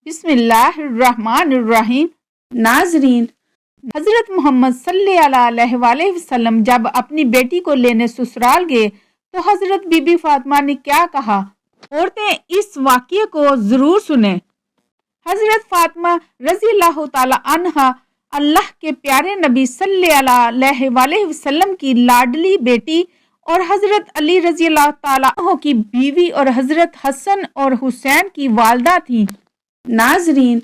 بسم اللہ الرحمن الرحیم۔ ناظرین، حضرت محمد صلی اللہ علیہ وآلہ وسلم جب اپنی بیٹی کو لینے سسرال گئے تو حضرت بی بی فاطمہ نے کیا کہا؟ عورتیں اس واقعے کو ضرور سنیں۔ حضرت فاطمہ رضی اللہ تعالی عنہا اللہ کے پیارے نبی صلی اللہ علیہ وآلہ وسلم کی لاڈلی بیٹی اور حضرت علی رضی اللہ تعالیٰ عنہ کی بیوی اور حضرت حسن اور حسین کی والدہ تھیں۔ ناظرین،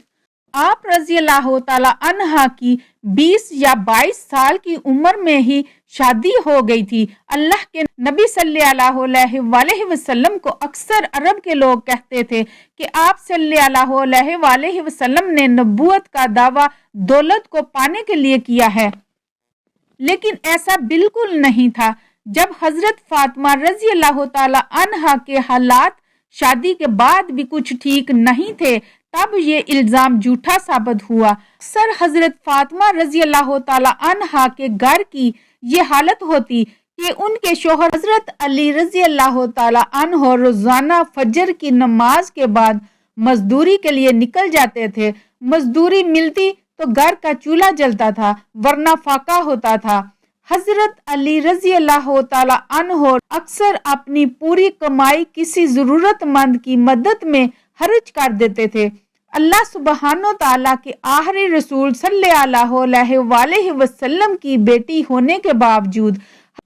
آپ رضی اللہ تعالیٰ عنہ کی 20 یا 22 سال کی عمر میں ہی شادی ہو گئی تھی۔ اللہ کے نبی صلی اللہ علیہ وآلہ وسلم کو اکثر عرب کے لوگ کہتے تھے کہ آپ صلی اللہ علیہ وآلہ وسلم نے نبوت کا دعویٰ دولت کو پانے کے لیے کیا ہے، لیکن ایسا بالکل نہیں تھا۔ جب حضرت فاطمہ رضی اللہ تعالی عنہا کے حالات شادی کے بعد بھی کچھ ٹھیک نہیں تھے، تب یہ الزام جھوٹا ثابت ہوا۔ اکثر حضرت فاطمہ رضی اللہ تعالی عنہا کے گھر کی یہ حالت ہوتی کہ ان کے شوہر حضرت علی رضی اللہ تعالی عنہ روزانہ فجر کی نماز کے بعد مزدوری کے لیے نکل جاتے تھے۔ مزدوری ملتی تو گھر کا چولہا جلتا تھا، ورنہ فاقہ ہوتا تھا۔ حضرت علی رضی اللہ تعالی عنہ اکثر اپنی پوری کمائی کسی ضرورت مند کی مدد میں خرچ کر دیتے تھے۔ اللہ سبحانہ تعالیٰ کے آخری رسول صلی اللہ علیہ وآلہ وسلم کی بیٹی ہونے کے باوجود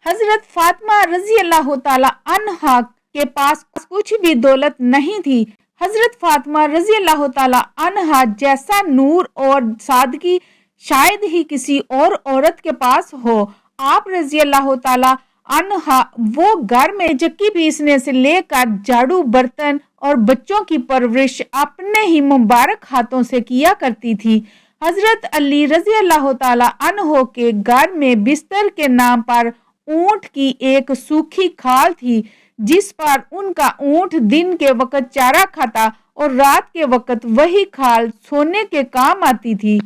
حضرت فاطمہ رضی اللہ تعالی عنہا کے پاس کچھ بھی دولت نہیں تھی۔ حضرت فاطمہ رضی اللہ تعالی عنہا جیسا نور اور سادگی شاید ہی کسی اور عورت کے پاس ہو۔ آپ رضی اللہ تعالی عنہا وہ گھر میں چکی پیسنے سے لے کر جھاڑو برتن اور بچوں کی پرورش اپنے ہی مبارک ہاتھوں سے کیا کرتی تھی۔ حضرت علی رضی اللہ تعالی عنہ کے گھر میں بستر کے نام پر اونٹ کی ایک سوکھی کھال تھی، جس پر ان کا اونٹ دن کے وقت چارہ کھاتا اور رات کے وقت وہی کھال سونے کے کام آتی تھی۔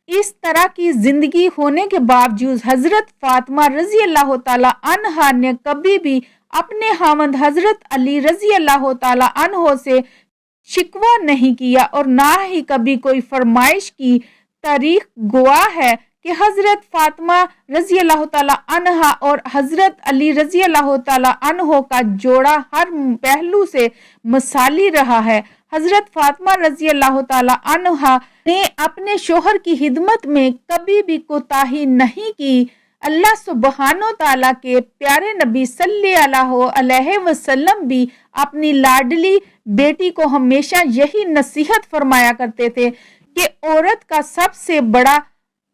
اس طرح کی زندگی ہونے کے باوجود حضرت فاطمہ رضی اللہ تعالی عنہا نے کبھی بھی اپنے خاوند حضرت علی رضی اللہ تعالی عنہ سے شکوہ نہیں کیا اور نہ ہی کبھی کوئی فرمائش کی۔ تاریخ گواہ ہے کہ حضرت فاطمہ رضی اللہ تعالی عنہا اور حضرت علی رضی اللہ تعالی عنہ کا جوڑا ہر پہلو سے مثالی رہا ہے۔ حضرت فاطمہ رضی اللہ تعالی عنہا نے اپنے شوہر کی خدمت میں کبھی بھی کوتاہی نہیں کی۔ اللہ سبحانہ تعالیٰ کے پیارے نبی صلی اللہ علیہ وسلم بھی اپنی لاڈلی بیٹی کو ہمیشہ یہی نصیحت فرمایا کرتے تھے کہ عورت کا سب سے بڑا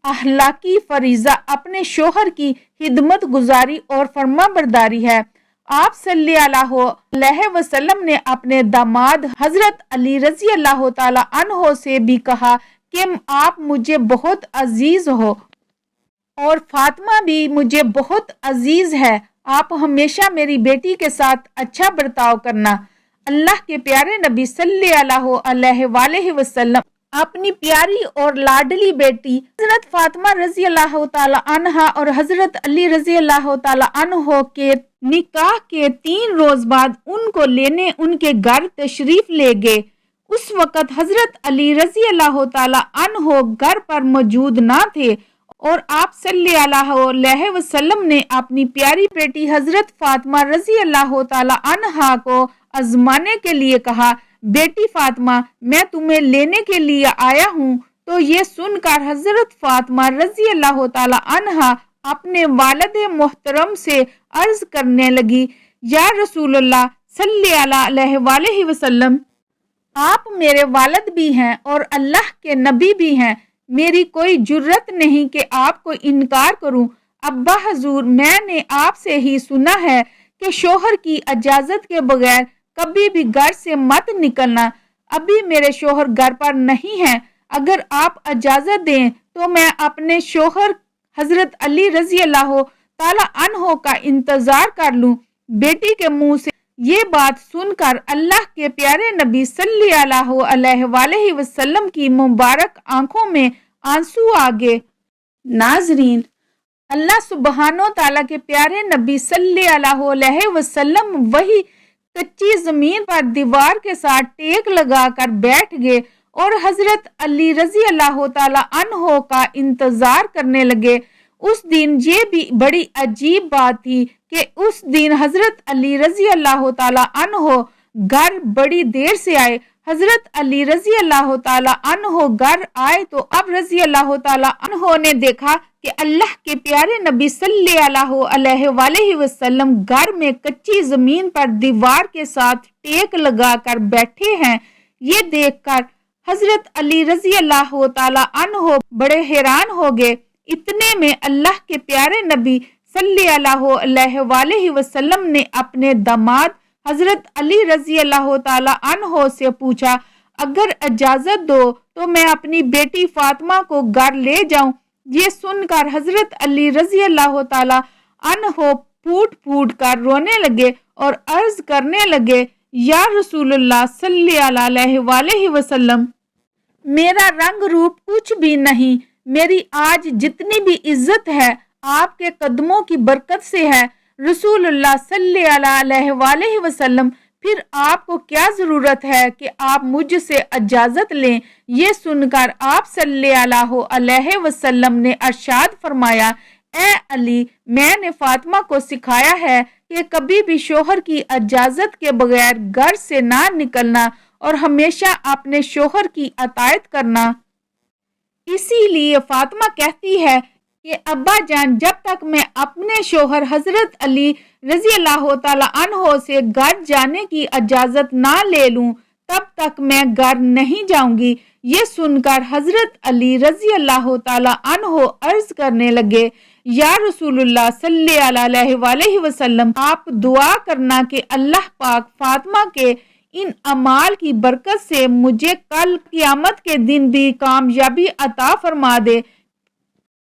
اخلاقی فریضہ اپنے شوہر کی خدمت گزاری اور فرما برداری ہے۔ آپ صلی اللہ علیہ وسلم نے اپنے داماد حضرت علی رضی اللہ تعالی عنہ سے بھی کہا کہ آپ مجھے بہت عزیز ہو اور فاطمہ بھی مجھے بہت عزیز ہے۔ آپ ہمیشہ میری بیٹی کے ساتھ اچھا برتاؤ کرنا۔ اللہ کے پیارے نبی صلی اللہ علیہ وآلہ وسلم اپنی پیاری اور لاڈلی بیٹی حضرت فاطمہ رضی اللہ تعالی عنہا اور حضرت علی رضی اللہ تعالی عنہ کے نکاح کے 3 روز بعد ان کو لینے ان کے گھر تشریف لے گئے۔ اس وقت حضرت علی رضی اللہ تعالی عنہ گھر پر موجود نہ تھے اور آپ صلی اللہ علیہ وسلم نے اپنی پیاری بیٹی حضرت فاطمہ رضی اللہ تعالی عنہا کو آزمانے کے لیے کہا، بیٹی فاطمہ، میں تمہیں لینے کے لیے آیا ہوں۔ تو یہ سن کر حضرت فاطمہ رضی اللہ تعالی عنہا اپنے والد محترم سے عرض کرنے لگی، یا رسول اللہ صلی اللہ علیہ وآلہ وسلم، آپ میرے والد بھی ہیں اور اللہ کے نبی بھی ہیں، میری کوئی جرت نہیں کہ آپ کو انکار کروں۔ ابا حضور، میں نے آپ سے ہی سنا ہے کہ شوہر کی اجازت کے بغیر کبھی بھی گھر سے مت نکلنا۔ ابھی میرے شوہر گھر پر نہیں ہیں، اگر آپ اجازت دیں تو میں اپنے شوہر حضرت علی رضی اللہ تعالی عنہ کا انتظار کر لوں۔ بیٹی کے منہ سے یہ بات سن کر اللہ کے پیارے نبی صلی اللہ علیہ وآلہ وسلم کی مبارک آنکھوں میں آنسو آ گئے۔ ناظرین، اللہ سبحانہ تعالیٰ کے پیارے نبی صلی اللہ علیہ وسلم وہی کچی زمین پر دیوار کے ساتھ ٹیک لگا کر بیٹھ گئے اور حضرت علی رضی اللہ تعالی عنہ کا انتظار کرنے لگے۔ اس دن یہ بھی بڑی عجیب بات تھی کہ اس دن حضرت علی رضی اللہ تعالی عنہ گھر بڑی دیر سے آئے۔ حضرت علی رضی اللہ تعالی عنہ گھر آئے تو اب رضی اللہ تعالی عنہ نے دیکھا کہ اللہ کے پیارے نبی صلی اللہ علیہ وآلہ وسلم گھر میں کچی زمین پر دیوار کے ساتھ ٹیک لگا کر بیٹھے ہیں۔ یہ دیکھ کر حضرت علی رضی اللہ تعالی عنہ بڑے حیران ہو گئے۔ اتنے میں اللہ کے پیارے نبی صلی اللہ علیہ وآلہ وسلم نے اپنے داماد حضرت علی رضی اللہ تعالی عنہ سے پوچھا، اگر اجازت دو تو میں اپنی بیٹی فاطمہ کو گھر لے جاؤں۔ یہ سن کر حضرت علی رضی اللہ تعالی عنہ پھوٹ پھوٹ کر رونے لگے اور عرض کرنے لگے، یا رسول اللہ صلی اللہ علیہ وآلہ وسلم، میرا رنگ روپ کچھ بھی نہیں، میری آج جتنی بھی عزت ہے آپ کے قدموں کی برکت سے ہے۔ رسول اللہ صلی اللہ علیہ وآلہ وسلم، پھر آپ کو کیا ضرورت ہے کہ آپ مجھ سے اجازت لیں؟ یہ سن کر آپ صلی اللہ علیہ وسلم نے ارشاد فرمایا، اے علی، میں نے فاطمہ کو سکھایا ہے کہ کبھی بھی شوہر کی اجازت کے بغیر گھر سے نہ نکلنا اور ہمیشہ اپنے شوہر کی اطاعت کرنا۔ اسی لیے فاطمہ کہتی ہے کہ ابا جان، جب تک میں اپنے شوہر حضرت علی رضی اللہ تعالی عنہ سے گھر جانے کی اجازت نہ لے لوں تب تک میں گھر نہیں جاؤں گی۔ یہ سن کر حضرت علی رضی اللہ تعالی عنہ عرض کرنے لگے، یا رسول اللہ صلی اللہ علیہ وآلہ وسلم، آپ دعا کرنا کہ اللہ پاک فاطمہ کے ان اعمال کی برکت سے مجھے کل قیامت کے دن بھی کامیابی عطا فرما دے۔